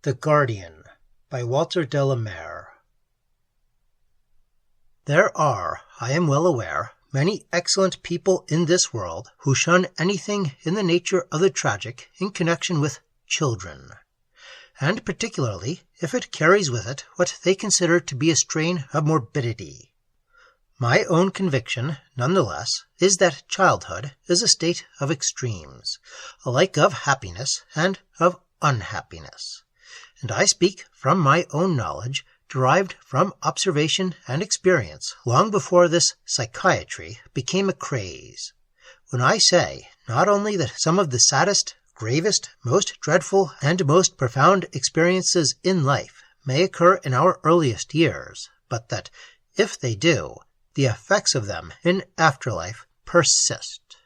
The Guardian by Walter de la Mare. There are, I am well aware, many excellent people in this world who shun anything in the nature of the tragic in connection with children, and particularly if it carries with it what they consider to be a strain of morbidity. My own conviction, nonetheless, is that childhood is a state of extremes, alike of happiness and of unhappiness. And I speak from my own knowledge, derived from observation and experience long before this psychiatry became a craze, when I say not only that some of the saddest, gravest, most dreadful, and most profound experiences in life may occur in our earliest years, but that, if they do, the effects of them in afterlife persist.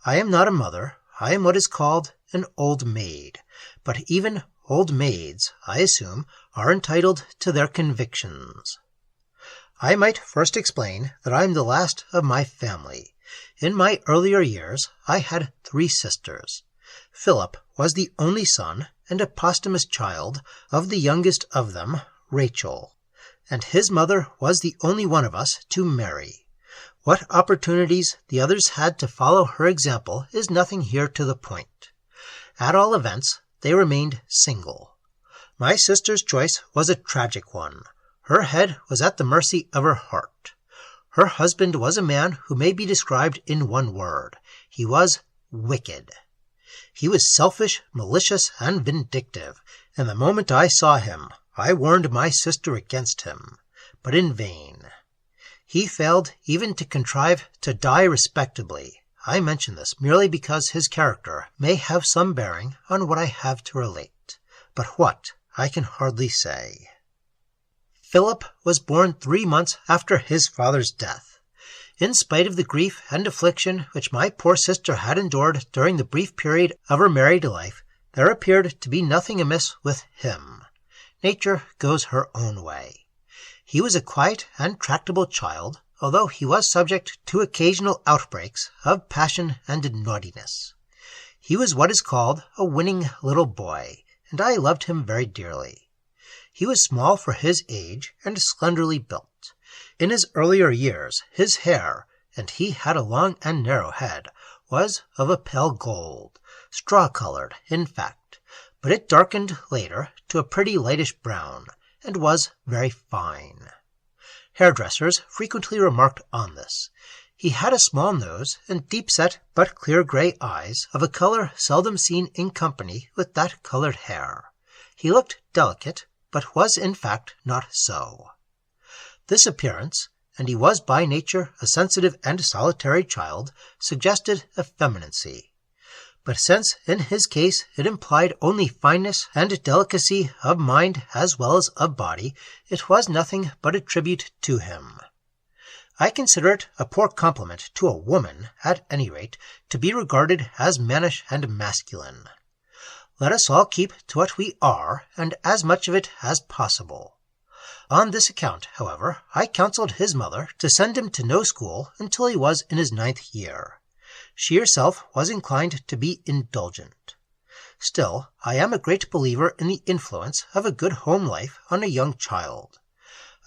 I am not a mother, I am what is called an old maid, but even old maids, I assume, are entitled to their convictions. I might first explain that I am the last of my family. In my earlier years, I had 3 sisters. Philip was the only son and a posthumous child of the youngest of them, Rachel, and his mother was the only one of us to marry. What opportunities the others had to follow her example is nothing here to the point. At all events, they remained single. My sister's choice was a tragic one. Her head was at the mercy of her heart. Her husband was a man who may be described in one word. He was wicked. He was selfish, malicious, and vindictive, and the moment I saw him, I warned my sister against him, but in vain. He failed even to contrive to die respectably. I mention this merely because his character may have some bearing on what I have to relate, but what I can hardly say. Philip was born 3 months after his father's death. In spite of the grief and affliction which my poor sister had endured during the brief period of her married life, there appeared to be nothing amiss with him. Nature goes her own way. He was a quiet and tractable child, although he was subject to occasional outbreaks of passion and naughtiness. He was what is called a winning little boy, and I loved him very dearly. He was small for his age and slenderly built. In his earlier years, his hair, and he had a long and narrow head, was of a pale gold, straw-colored, in fact, but it darkened later to a pretty lightish brown, and was very fine. Hairdressers frequently remarked on this. He had a small nose and deep-set but clear gray eyes of a color seldom seen in company with that colored hair. He looked delicate, but was in fact not so. This appearance, and he was by nature a sensitive and solitary child, suggested effeminacy. But since in his case it implied only fineness and delicacy of mind as well as of body, it was nothing but a tribute to him. I consider it a poor compliment to a woman, at any rate, to be regarded as mannish and masculine. Let us all keep to what we are, and as much of it as possible. On this account, however, I counseled his mother to send him to no school until he was in his 9th year. She herself was inclined to be indulgent. Still, I am a great believer in the influence of a good home life on a young child.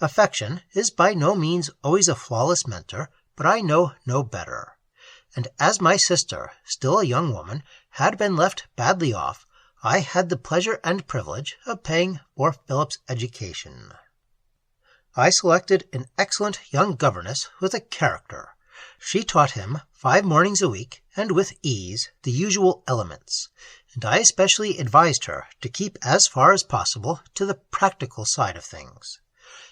Affection is by no means always a flawless mentor, but I know no better. And as my sister, still a young woman, had been left badly off, I had the pleasure and privilege of paying for Philip's education. I selected an excellent young governess with a character. She taught him 5 mornings a week, and with ease, the usual elements, and I especially advised her to keep as far as possible to the practical side of things.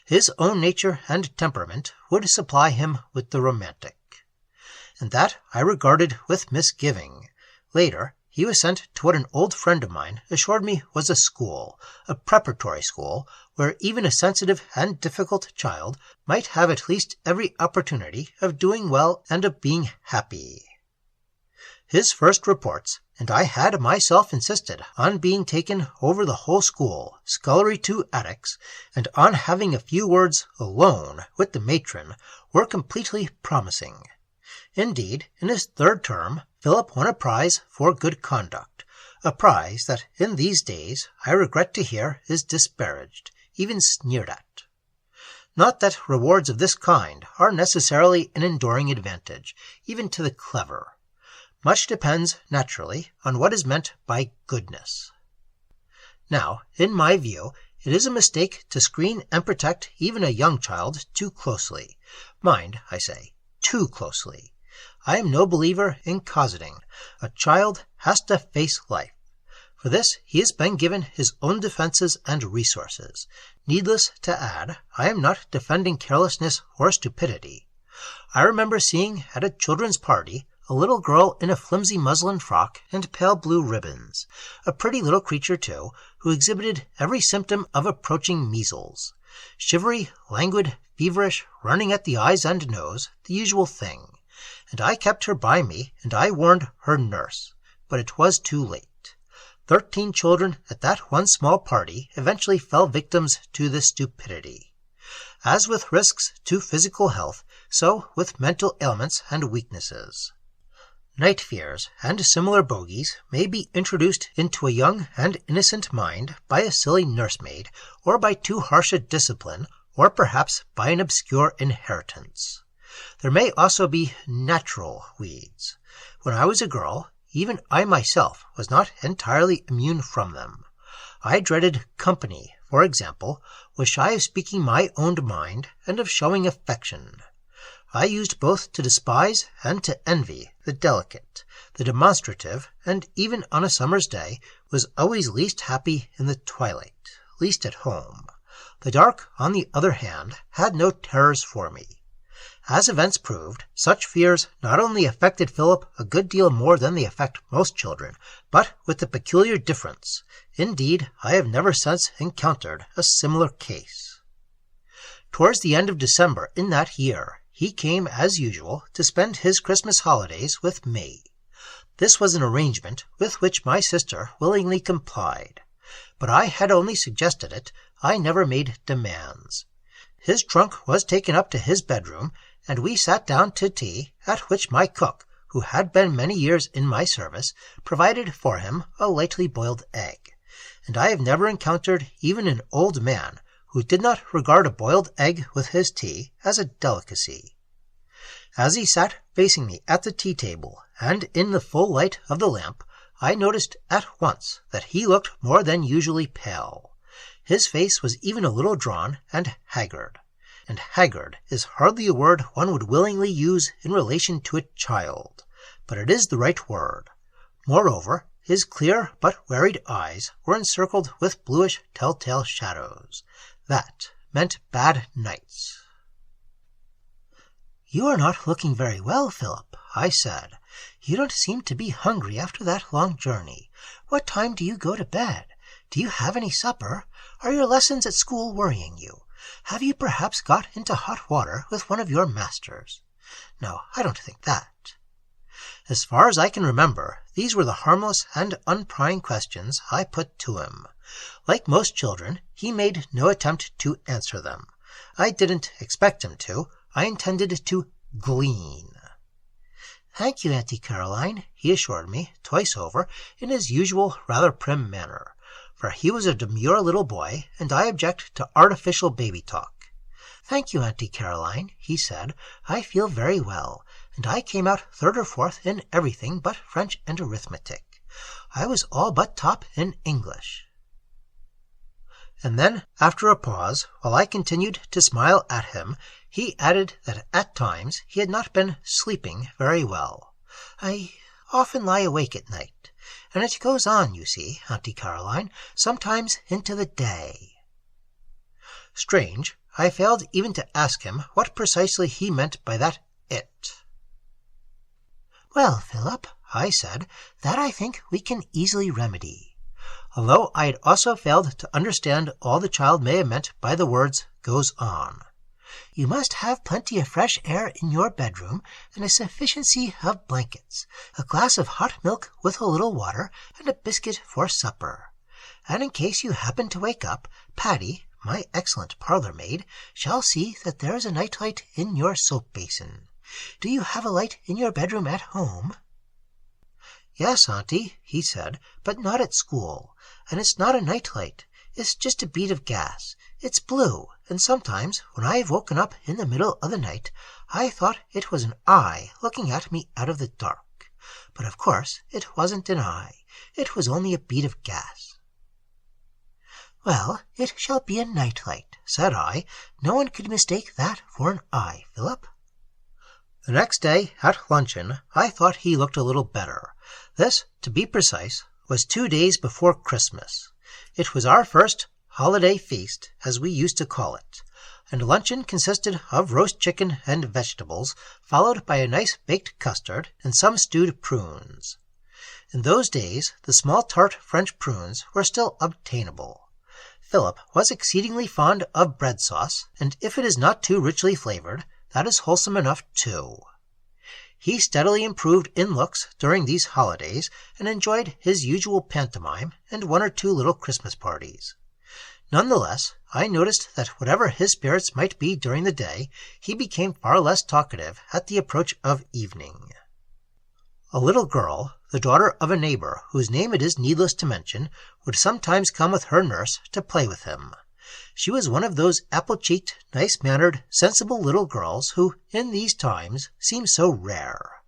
His own nature and temperament would supply him with the romantic, and that I regarded with misgiving. Later, he was sent to what an old friend of mine assured me was a school, a preparatory school, where even a sensitive and difficult child might have at least every opportunity of doing well and of being happy. His first reports, and I had myself insisted on being taken over the whole school, scullery to attics, and on having a few words alone with the matron, were completely promising. Indeed, in his 3rd term, Philip won a prize for good conduct, a prize that in these days I regret to hear is disparaged, even sneered at. Not that rewards of this kind are necessarily an enduring advantage, even to the clever. Much depends, naturally, on what is meant by goodness. Now, in my view, it is a mistake to screen and protect even a young child too closely. Mind, I say, too closely. I am no believer in cosseting. A child has to face life. For this, he has been given his own defenses and resources. Needless to add, I am not defending carelessness or stupidity. I remember seeing at a children's party a little girl in a flimsy muslin frock and pale blue ribbons, a pretty little creature too, who exhibited every symptom of approaching measles. Shivery, languid, feverish, running at the eyes and nose, the usual thing. And I kept her by me, and I warned her nurse. But it was too late. 13 children at that one small party eventually fell victims to this stupidity. As with risks to physical health, so with mental ailments and weaknesses. Night fears and similar bogies may be introduced into a young and innocent mind by a silly nursemaid, or by too harsh a discipline, or perhaps by an obscure inheritance. There may also be natural weeds. When I was a girl, even I myself was not entirely immune from them. I dreaded company, for example, was shy of speaking my own mind and of showing affection. I used both to despise and to envy the delicate, the demonstrative, and even on a summer's day was always least happy in the twilight, least at home. The dark, on the other hand, had no terrors for me. As events proved, such fears not only affected Philip a good deal more than they affect most children, but with a peculiar difference. Indeed, I have never since encountered a similar case. Towards the end of December in that year, he came, as usual, to spend his Christmas holidays with me. This was an arrangement with which my sister willingly complied. But I had only suggested it, I never made demands. His trunk was taken up to his bedroom, and we sat down to tea, at which my cook, who had been many years in my service, provided for him a lightly boiled egg. And I have never encountered even an old man who did not regard a boiled egg with his tea as a delicacy. As he sat facing me at the tea-table, and in the full light of the lamp, I noticed at once that he looked more than usually pale. His face was even a little drawn and haggard. And haggard is hardly a word one would willingly use in relation to a child, but it is the right word. Moreover, his clear but wearied eyes were encircled with bluish telltale shadows. That meant bad nights. "You are not looking very well, Philip," I said. "You don't seem to be hungry after that long journey. What time do you go to bed? Do you have any supper? Are your lessons at school worrying you? Have you perhaps got into hot water with one of your masters?" No, I don't think that. As far as I can remember, these were the harmless and unprying questions I put to him. Like most children, he made no attempt to answer them. I didn't expect him to. I intended to glean. "Thank you, Auntie Caroline," he assured me, twice over, in his usual rather prim manner, for he was a demure little boy, and I object to artificial baby talk. "Thank you, Auntie Caroline," he said. "I feel very well, and I came out third or fourth in everything but French and arithmetic. I was all but top in English." And then, after a pause, while I continued to smile at him, he added that at times he had not been sleeping very well. "I often lie awake at night, and it goes on, you see, Auntie Caroline, sometimes into the day." Strange, I failed even to ask him what precisely he meant by that "it." "Well, Philip," I said, "that I think we can easily remedy." Although I had also failed to understand all the child may have meant by the words "goes on." "You must have plenty of fresh air in your bedroom, and a sufficiency of blankets, a glass of hot milk with a little water, and a biscuit for supper. And in case you happen to wake up, Patty, my excellent parlour-maid, shall see that there is a night-light in your soap-basin. Do you have a light in your bedroom at home?" "Yes, Auntie," he said, "but not at school. And it's not a nightlight. It's just a bead of gas. It's blue, and sometimes when I have woken up in the middle of the night, I thought it was an eye looking at me out of the dark. But of course it wasn't an eye. It was only a bead of gas." "Well, it shall be a nightlight," said I. "No one could mistake that for an eye, Philip." The next day at luncheon I thought he looked a little better. This, to be precise, was 2 days before Christmas. It was our first holiday feast, as we used to call it, and luncheon consisted of roast chicken and vegetables, followed by a nice baked custard and some stewed prunes. In those days the small tart French prunes were still obtainable. Philip was exceedingly fond of bread sauce, and if it is not too richly flavored, that is wholesome enough too. He steadily improved in looks during these holidays, and enjoyed his usual pantomime and 1 or 2 little Christmas parties. None the less, I noticed that whatever his spirits might be during the day, he became far less talkative at the approach of evening. A little girl, the daughter of a neighbor, whose name it is needless to mention, would sometimes come with her nurse to play with him. She was one of those apple-cheeked, nice-mannered, sensible little girls who, in these times, seem so rare.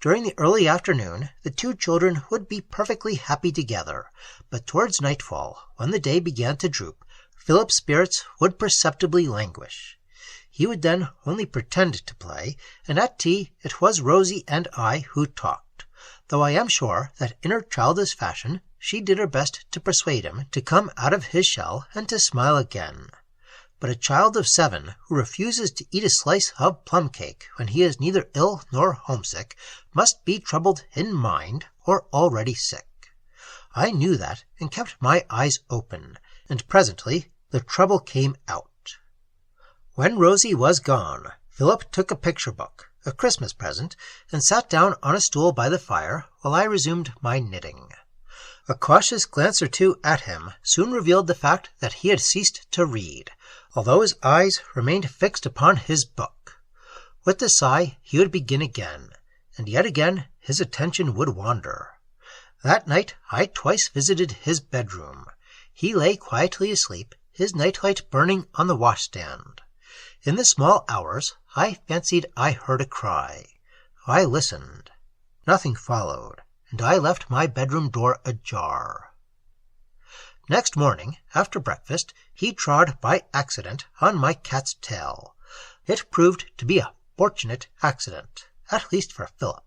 During the early afternoon the 2 children would be perfectly happy together, but towards nightfall, when the day began to droop, Philip's spirits would perceptibly languish. He would then only pretend to play, and at tea it was Rosie and I who talked, though I am sure that in her childish fashion she did her best to persuade him to come out of his shell and to smile again. But a child of 7 who refuses to eat a slice of plum cake when he is neither ill nor homesick must be troubled in mind or already sick. I knew that and kept my eyes open, and presently the trouble came out. When Rosie was gone, Philip took a picture book, a Christmas present, and sat down on a stool by the fire while I resumed my knitting. A cautious glance or 2 at him soon revealed the fact that he had ceased to read, although his eyes remained fixed upon his book. With a sigh he would begin again, and yet again his attention would wander. That night I twice visited his bedroom. He lay quietly asleep, his nightlight burning on the washstand. In the small hours I fancied I heard a cry. I listened. Nothing followed, and I left my bedroom door ajar. Next morning, after breakfast, he trod by accident on my cat's tail. It proved to be a fortunate accident, at least for Philip.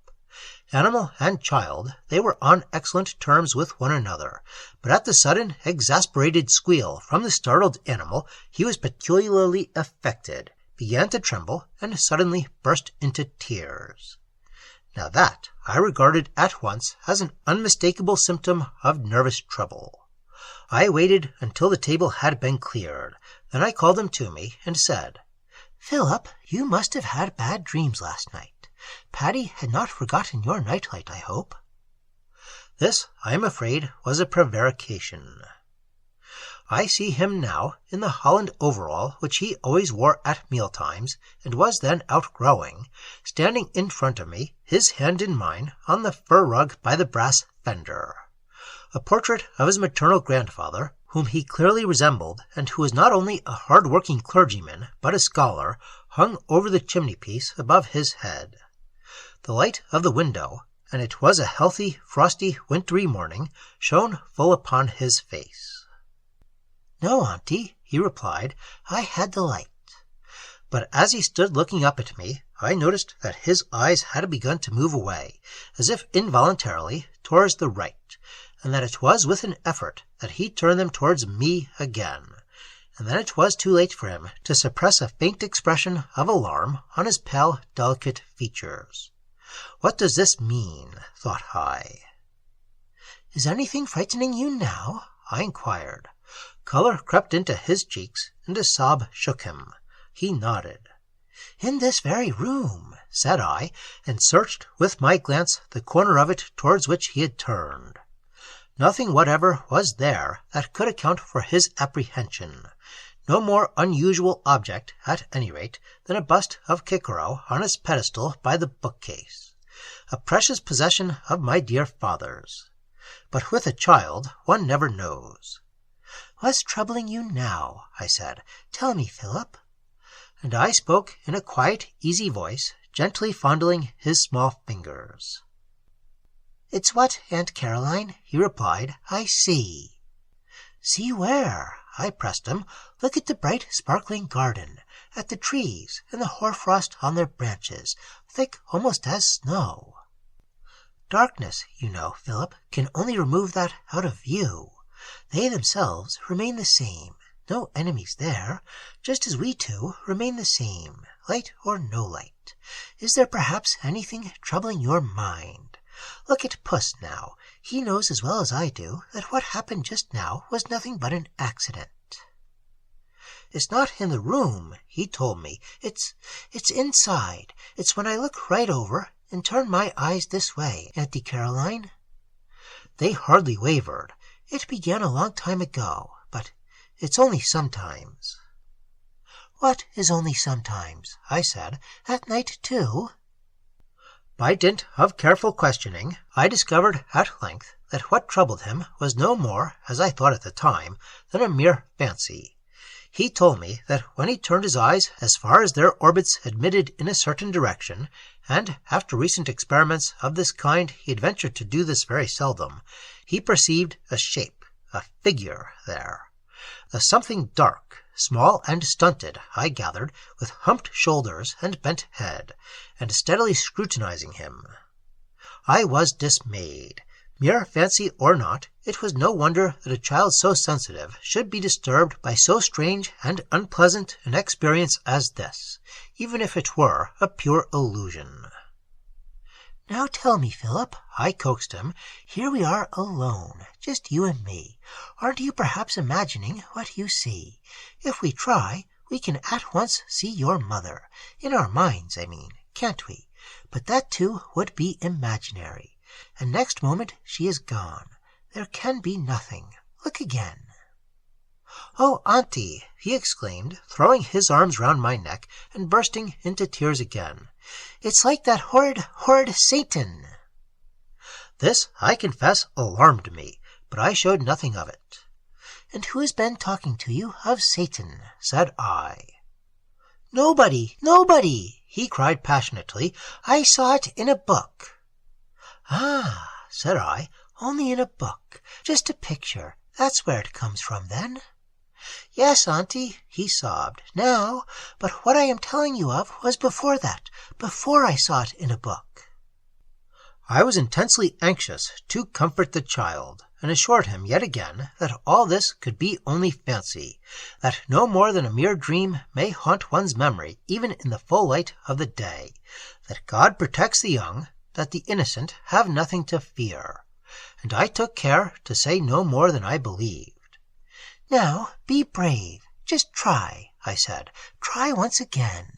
Animal and child, they were on excellent terms with one another, but at the sudden, exasperated squeal from the startled animal, he was peculiarly affected, began to tremble, and suddenly burst into tears. Now that I regarded at once as an unmistakable symptom of nervous trouble. I waited until the table had been cleared. Then I called him to me and said, "Philip, you must have had bad dreams last night. Patty had not forgotten your nightlight, I hope." This, I am afraid, was a prevarication. I see him now in the holland overall which he always wore at mealtimes, and was then outgrowing, standing in front of me, his hand in mine, on the fur rug by the brass fender. A portrait of his maternal grandfather, whom he clearly resembled, and who was not only a hard-working clergyman, but a scholar, hung over the chimney-piece above his head. The light of the window, and it was a healthy, frosty, wintry morning, shone full upon his face. "No, Auntie," he replied, "I had the light." But as he stood looking up at me, I noticed that his eyes had begun to move away, as if involuntarily, towards the right, and that it was with an effort that he turned them towards me again, and then it was too late for him to suppress a faint expression of alarm on his pale, delicate features. What does this mean? Thought I. "Is anything frightening you now?" I inquired. Color crept into his cheeks, and a sob shook him. He nodded. "In this very room," said I, and searched with my glance the corner of it towards which he had turned. Nothing whatever was there that could account for his apprehension. No more unusual object, at any rate, than a bust of Cicero on its pedestal by the bookcase. a precious possession of my dear father's. But with a child one never knows. "What's troubling you now?" I said. "Tell me, Philip." And I spoke in a quiet, easy voice, gently fondling his small fingers. "It's what, Aunt Caroline?" he replied. "I see." "See where?" I pressed him. "Look at the bright, sparkling garden, at the trees and the hoarfrost on their branches, thick almost as snow." "Darkness, you know, Philip, can only remove that out of view. They themselves remain the same. No enemies there, just as we two remain the same, light or no light. Is there perhaps anything troubling your mind? Look at Puss now. He knows as well as I do that what happened just now was nothing but an accident." "It's not in the room," he told me. It's inside. It's when I look right over and turn my eyes this way, Auntie Caroline." They hardly wavered. "It began a long time ago, but it's only sometimes." "What is only sometimes?" I said. "At night, too?" By dint of careful questioning, I discovered at length that what troubled him was no more, as I thought at the time, than a mere fancy. He told me that when he turned his eyes as far as their orbits admitted in a certain direction, and after recent experiments of this kind he had ventured to do this very seldom, he perceived a shape, a figure there. A something dark, small and stunted, I gathered, with humped shoulders and bent head, and steadily scrutinizing him. I was dismayed. Mere fancy or not, it was no wonder that a child so sensitive should be disturbed by so strange and unpleasant an experience as this, even if it were a pure illusion. "Now tell me, Philip," I coaxed him. "Here we are alone, just you and me. Aren't you perhaps imagining what you see? If we try, we can at once see your mother. In our minds, I mean, can't we? But that too would be imaginary. And next moment she is gone. There can be nothing. Look again." "Oh, Auntie!" he exclaimed, throwing his arms round my neck and bursting into tears again. "It's like that horrid Satan!" This, I confess, alarmed me, but I showed nothing of it. "And who has been talking to you of Satan?" said I. "Nobody, nobody!" he cried passionately. "I saw it in a book." "Ah," said I, "only in a book. Just a picture. That's where it comes from, then." "Yes, Auntie," he sobbed, "now, but what I am telling you of was before that, before I saw it in a book." I was intensely anxious to comfort the child, and assured him yet again that all this could be only fancy, that no more than a mere dream may haunt one's memory even in the full light of the day, that God protects the young, that the innocent have nothing to fear, and I took care to say no more than I believed. "Now, be brave. Just try," I said. "Try once again."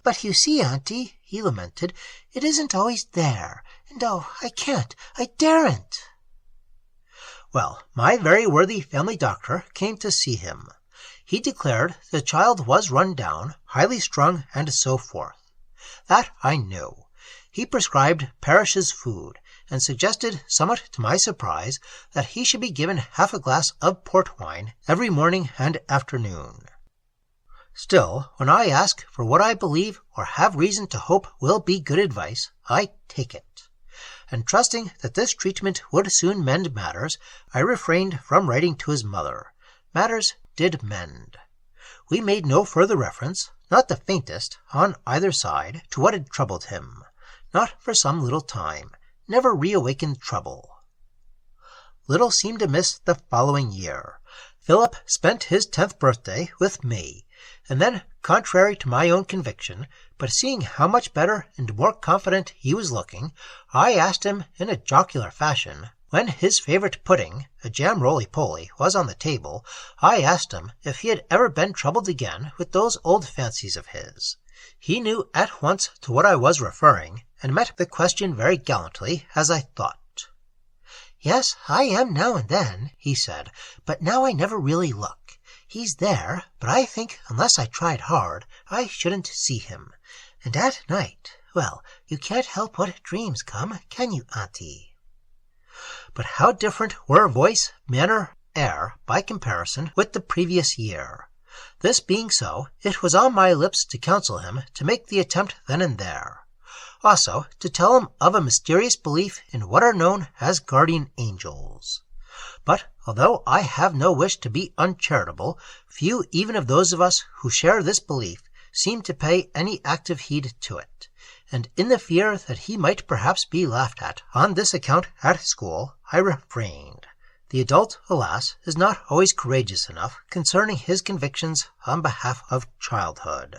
"But you see, Auntie," he lamented, "it isn't always there, and oh, I daren't." Well, my very worthy family doctor came to see him. He declared the child was run down, highly strung, and so forth. That I knew. He prescribed Parrish's food, and suggested, somewhat to my surprise, that he should be given half a glass of port wine every morning and afternoon. Still, when I ask for what I believe or have reason to hope will be good advice, I take it. And trusting that this treatment would soon mend matters, I refrained from writing to his mother. Matters did mend. We made no further reference, not the faintest, on either side, to what had troubled him. Not for some little time. Never reawakened trouble. Little seemed amiss the following year. Philip spent his 10th birthday with me, and then, contrary to my own conviction, but seeing how much better and more confident he was looking, I asked him in a jocular fashion, when his favourite pudding, a jam roly-poly, was on the table, I asked him if he had ever been troubled again with those old fancies of his. He knew at once to what I was referring, and met the question very gallantly, as I thought. "Yes, I am now and then," he said, "but now I never really look. He's there, but I think unless I tried hard, I shouldn't see him. And at night, Well, you can't help what dreams come, can you, Auntie? But how different were voice, manner, air, by comparison with the previous year. This being so, it was on my lips to counsel him to make the attempt then and there. Also, to tell him of a mysterious belief in what are known as guardian angels. But although I have no wish to be uncharitable, few even of those of us who share this belief seem to pay any active heed to it, and in the fear that he might perhaps be laughed at on this account at school, I refrained. The adult, alas, is not always courageous enough concerning his convictions on behalf of childhood.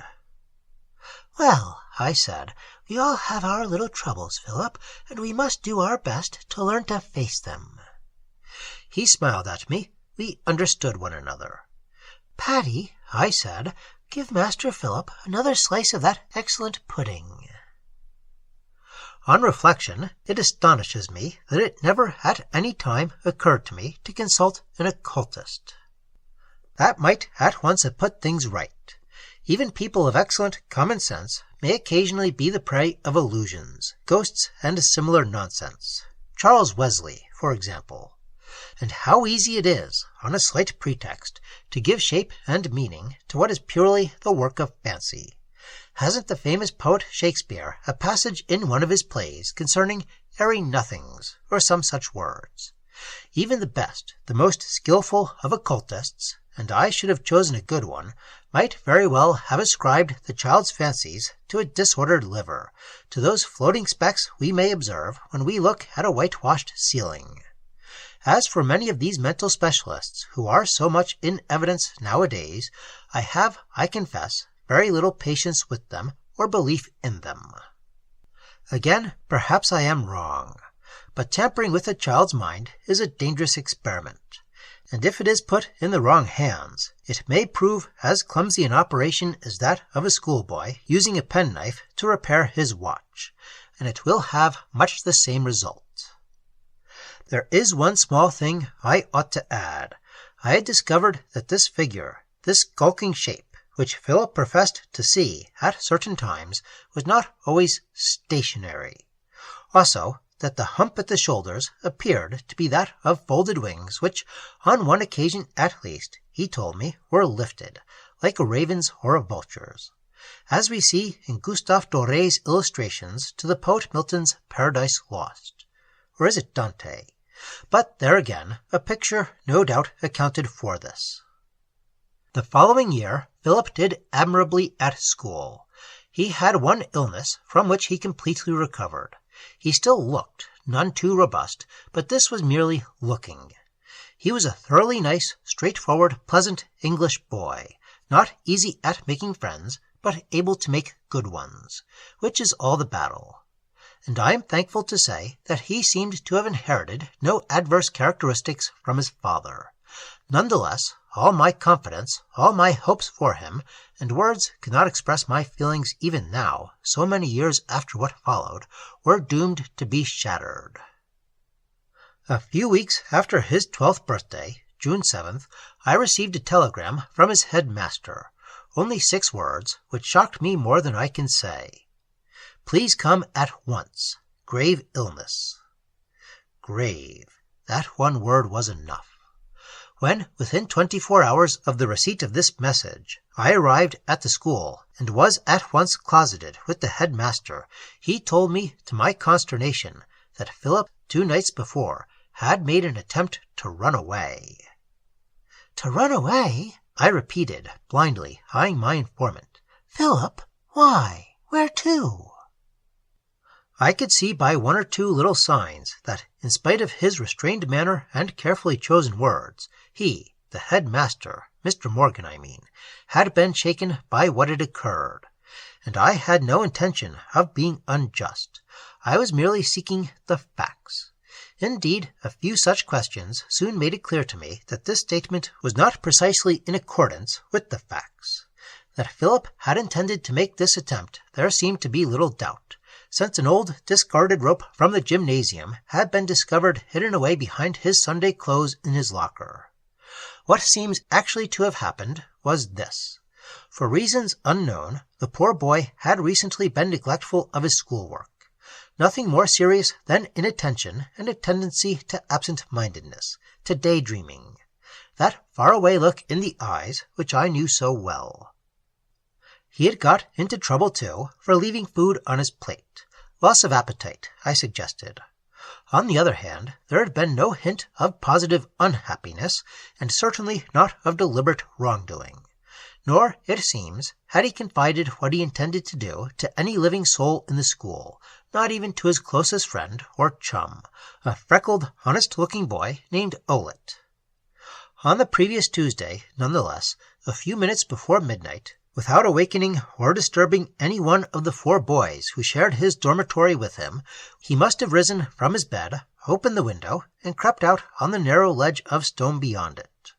Well, I said, we all have our little troubles, Philip, and we must do our best to learn to face them. He smiled at me. We understood one another. Patty, I said, give Master Philip another slice of that excellent pudding. On reflection, it astonishes me that it never at any time occurred to me to consult an occultist. That might at once have put things right. Even people of excellent common sense may occasionally be the prey of illusions, ghosts, and similar nonsense. Charles Wesley, for example. And how easy it is, on a slight pretext, to give shape and meaning to what is purely the work of fancy. Hasn't the famous poet Shakespeare a passage in one of his plays concerning airy nothings, or some such words? Even the best, the most skillful of occultists, and I should have chosen a good one, might very well have ascribed the child's fancies to a disordered liver, to those floating specks we may observe when we look at a whitewashed ceiling. As for many of these mental specialists who are so much in evidence nowadays, I have, I confess, very little patience with them or belief in them. Again, perhaps I am wrong, but tampering with a child's mind is a dangerous experiment, and if it is put in the wrong hands, it may prove as clumsy an operation as that of a schoolboy using a penknife to repair his watch, and it will have much the same result. There is one small thing I ought to add. I had discovered that this figure, this skulking shape, which Philip professed to see at certain times, was not always stationary. Also, that the hump at the shoulders appeared to be that of folded wings, which, on one occasion at least, he told me, were lifted, like a raven's or a vulture's, as we see in Gustave Doré's illustrations to the poet Milton's Paradise Lost. Or is it Dante? But there again, a picture no doubt accounted for this. The following year, Philip did admirably at school. He had one illness from which he completely recovered. He still looked none too robust, but this was merely looking. He was a thoroughly nice, straightforward, pleasant English boy, not easy at making friends, but able to make good ones, which is all the battle. And I am thankful to say that he seemed to have inherited no adverse characteristics from his father. Nonetheless, all my confidence, all my hopes for him, and words could not express my feelings even now, so many years after what followed, were doomed to be shattered. A few weeks after his 12th birthday, June 7th, I received a telegram from his headmaster, only 6 words, which shocked me more than I can say. Please come at once. Grave illness. Grave. That one word was enough. When, within 24 hours of the receipt of this message, I arrived at the school and was at once closeted with the headmaster, he told me, to my consternation, that Philip, 2 nights before, had made an attempt to run away. To run away? I repeated, blindly, eyeing my informant. Philip? Why? Where to? I could see by 1 or 2 little signs that, in spite of his restrained manner and carefully chosen words, he, the headmaster, Mr. Morgan I mean, had been shaken by what had occurred. And I had no intention of being unjust. I was merely seeking the facts. Indeed, a few such questions soon made it clear to me that this statement was not precisely in accordance with the facts. That Philip had intended to make this attempt there seemed to be little doubt, since an old discarded rope from the gymnasium had been discovered hidden away behind his Sunday clothes in his locker. What seems actually to have happened was this. For reasons unknown, the poor boy had recently been neglectful of his schoolwork. Nothing more serious than inattention and a tendency to absent-mindedness, to daydreaming. That far-away look in the eyes which I knew so well. He had got into trouble, too, for leaving food on his plate. Loss of appetite, I suggested. On the other hand, there had been no hint of positive unhappiness, and certainly not of deliberate wrongdoing. Nor, it seems, had he confided what he intended to do to any living soul in the school, not even to his closest friend or chum, a freckled, honest-looking boy named Olet. On the previous Tuesday, nonetheless, a few minutes before midnight, without awakening or disturbing any one of the 4 boys who shared his dormitory with him, he must have risen from his bed, opened the window, and crept out on the narrow ledge of stone beyond it.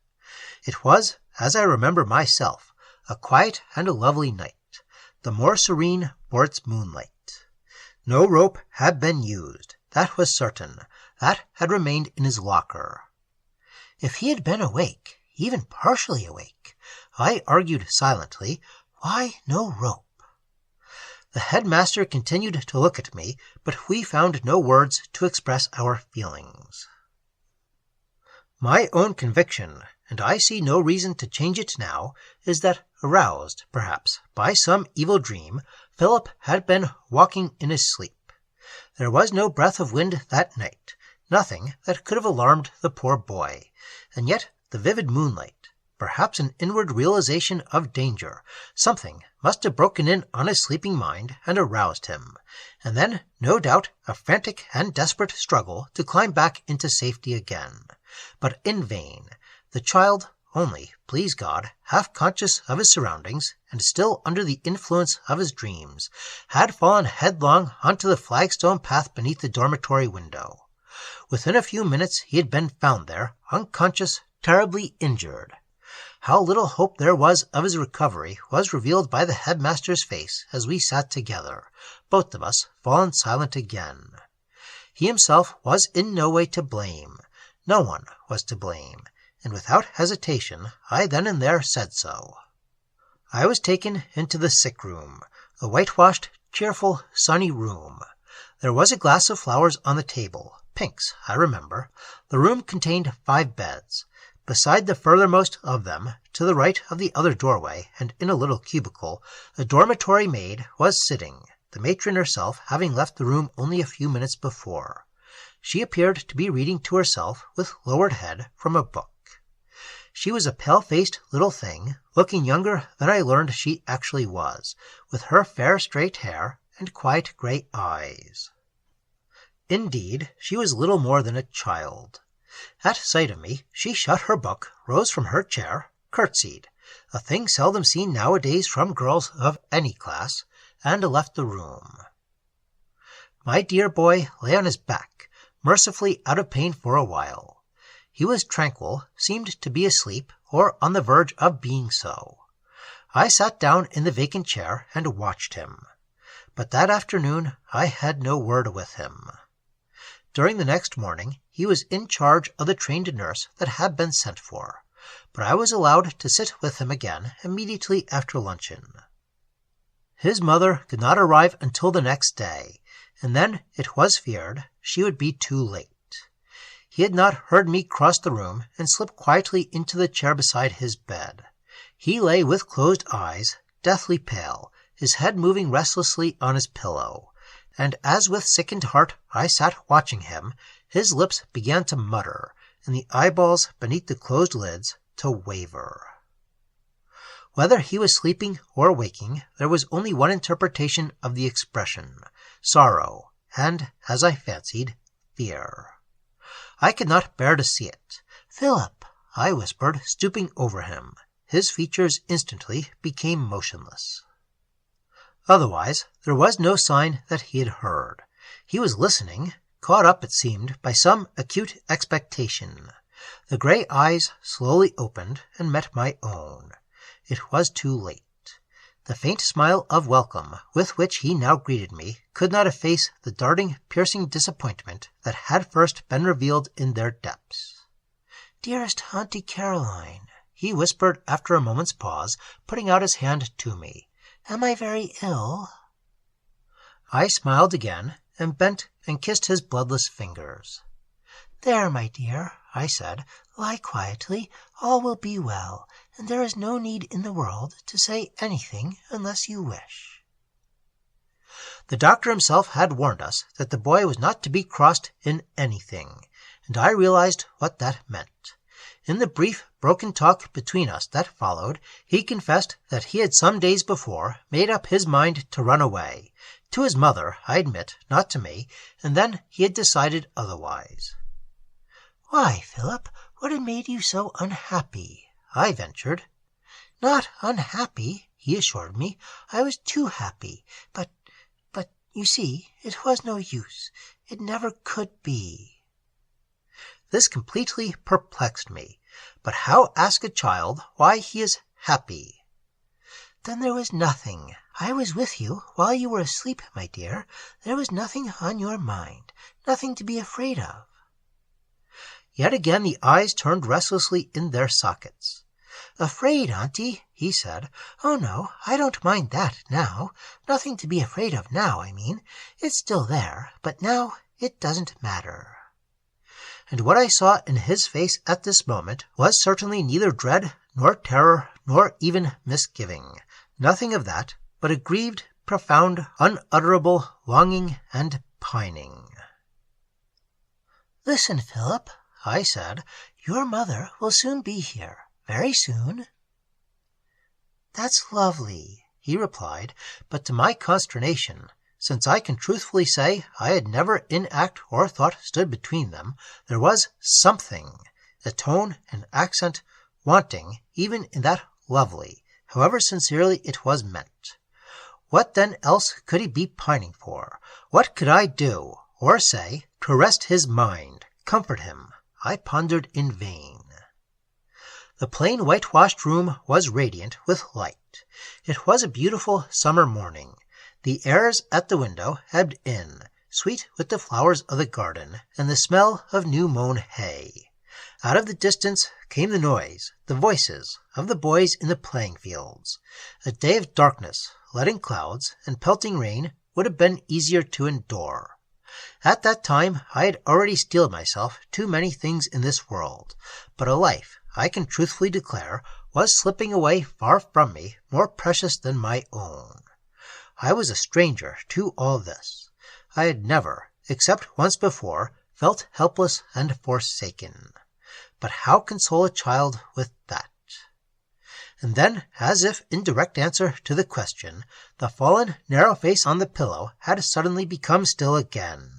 It was, as I remember myself, a quiet and a lovely night, the more serene for its moonlight. No rope had been used, that was certain. That had remained in his locker. If he had been awake, even partially awake, I argued silently, why no rope? The headmaster continued to look at me, but we found no words to express our feelings. My own conviction, and I see no reason to change it now, is that, aroused, perhaps, by some evil dream, Philip had been walking in his sleep. There was no breath of wind that night, nothing that could have alarmed the poor boy, and yet the vivid moonlight, perhaps an inward realization of danger, something must have broken in on his sleeping mind and aroused him, and then, no doubt, a frantic and desperate struggle to climb back into safety again. But in vain. The child, only, please God, half conscious of his surroundings, and still under the influence of his dreams, had fallen headlong onto the flagstone path beneath the dormitory window. Within a few minutes he had been found there, unconscious, terribly injured. How little hope there was of his recovery was revealed by the headmaster's face as we sat together, both of us fallen silent again. He himself was in no way to blame. No one was to blame, and without hesitation I then and there said so. I was taken into the sick room, a whitewashed, cheerful, sunny room. There was a glass of flowers on the table, pinks, I remember. The room contained 5 beds. Beside the furthermost of them, to the right of the other doorway, and in a little cubicle, a dormitory maid was sitting, the matron herself having left the room only a few minutes before. She appeared to be reading to herself, with lowered head, from a book. She was a pale-faced little thing, looking younger than I learned she actually was, with her fair straight hair and quiet grey eyes. Indeed, she was little more than a child. At sight of me, she shut her book, rose from her chair, curtsied, a thing seldom seen nowadays from girls of any class, and left the room. My dear boy lay on his back, mercifully out of pain for a while. He was tranquil, seemed to be asleep, or on the verge of being so. I sat down in the vacant chair and watched him. But that afternoon I had no word with him. During the next morning he was in charge of the trained nurse that had been sent for, but I was allowed to sit with him again immediately after luncheon. His mother could not arrive until the next day, and then it was feared she would be too late. He had not heard me cross the room and slipped quietly into the chair beside his bed. He lay with closed eyes, deathly pale, his head moving restlessly on his pillow, and as with sickened heart I sat watching him, his lips began to mutter, and the eyeballs beneath the closed lids to waver. Whether he was sleeping or waking, there was only one interpretation of the expression, sorrow, and, as I fancied, fear. I could not bear to see it. "Philip," I whispered, stooping over him. His features instantly became motionless. Otherwise, there was no sign that he had heard. He was listening, caught up, it seemed, by some acute expectation. The grey eyes slowly opened and met my own. It was too late. The faint smile of welcome with which he now greeted me could not efface the darting, piercing disappointment that had first been revealed in their depths. "Dearest Auntie Caroline," he whispered after a moment's pause, putting out his hand to me. "Am I very ill?" I smiled again, and bent and kissed his bloodless fingers. "There, my dear," I said, "lie quietly. All will be well, and there is no need in the world to say anything unless you wish." The doctor himself had warned us that the boy was not to be crossed in anything, and I realized what that meant. In the brief, broken talk between us that followed, he confessed that he had some days before made up his mind to run away, to his mother, I admit, not to me, and then he had decided otherwise. "Why, Philip, what had made you so unhappy?" I ventured. "Not unhappy," he assured me. "I was too happy, but, you see, it was no use. It never could be." This completely perplexed me. But how ask a child why he is happy? "Then there was nothing. I was with you while you were asleep, my dear. There was nothing on your mind, nothing to be afraid of." Yet again the eyes turned restlessly in their sockets. "Afraid, Auntie?" he said. "Oh, no, I don't mind that now. Nothing to be afraid of now, I mean. It's still there, but now it doesn't matter." And what I saw in his face at this moment was certainly neither dread, nor terror, nor even misgiving. Nothing of that, but a grieved, profound, unutterable longing and pining. "Listen, Philip," I said. "Your mother will soon be here. Very soon." "That's lovely," he replied, but to my consternation, since I can truthfully say I had never in act or thought stood between them, there was something, a tone and accent, wanting even in that lovely, however sincerely it was meant. What then else could he be pining for? What could I do, or say, to rest his mind, comfort him? I pondered in vain. The plain whitewashed room was radiant with light. It was a beautiful summer morning. The airs at the window ebbed in, sweet with the flowers of the garden and the smell of new-mown hay. Out of the distance came the noise, the voices, of the boys in the playing fields. A day of darkness, leaden clouds, and pelting rain would have been easier to endure. At that time I had already steeled myself too many things in this world, but a life, I can truthfully declare, was slipping away far from me, more precious than my own. I was a stranger to all this. I had never, except once before, felt helpless and forsaken. But how console a child with that? And then, as if in direct answer to the question, the fallen, narrow face on the pillow had suddenly become still again.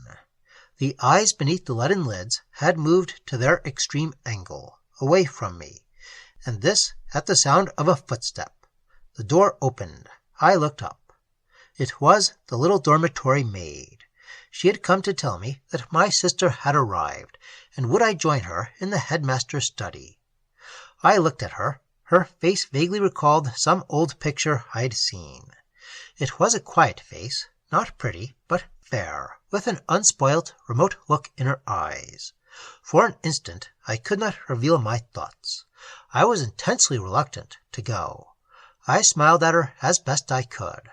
The eyes beneath the leaden lids had moved to their extreme angle, away from me, and this at the sound of a footstep. The door opened. I looked up. It was the little dormitory maid. She had come to tell me that my sister had arrived, and would I join her in the headmaster's study. I looked at her. Her face vaguely recalled some old picture I'd seen. It was a quiet face, not pretty, but fair, with an unspoilt, remote look in her eyes. For an instant I could not reveal my thoughts. I was intensely reluctant to go. I smiled at her as best I could.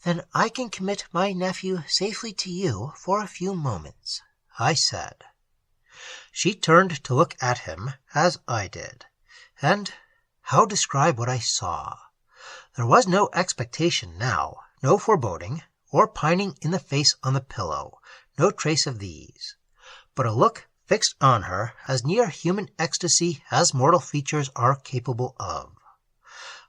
"Then I can commit my nephew safely to you for a few moments," I said. She turned to look at him as I did, and how describe what I saw? There was no expectation now, no foreboding, or pining in the face on the pillow, no trace of these, but a look fixed on her as near human ecstasy as mortal features are capable of.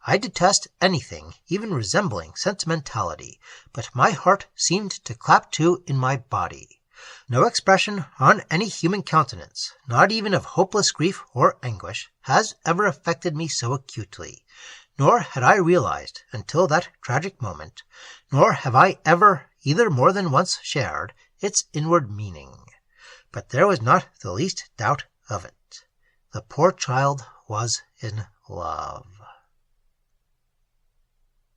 I detest anything even resembling sentimentality, but my heart seemed to clap to in my body. No expression on any human countenance, not even of hopeless grief or anguish, has ever affected me so acutely, nor had I realized until that tragic moment, nor have I ever either more than once shared its inward meaning. But there was not the least doubt of it. The poor child was in love.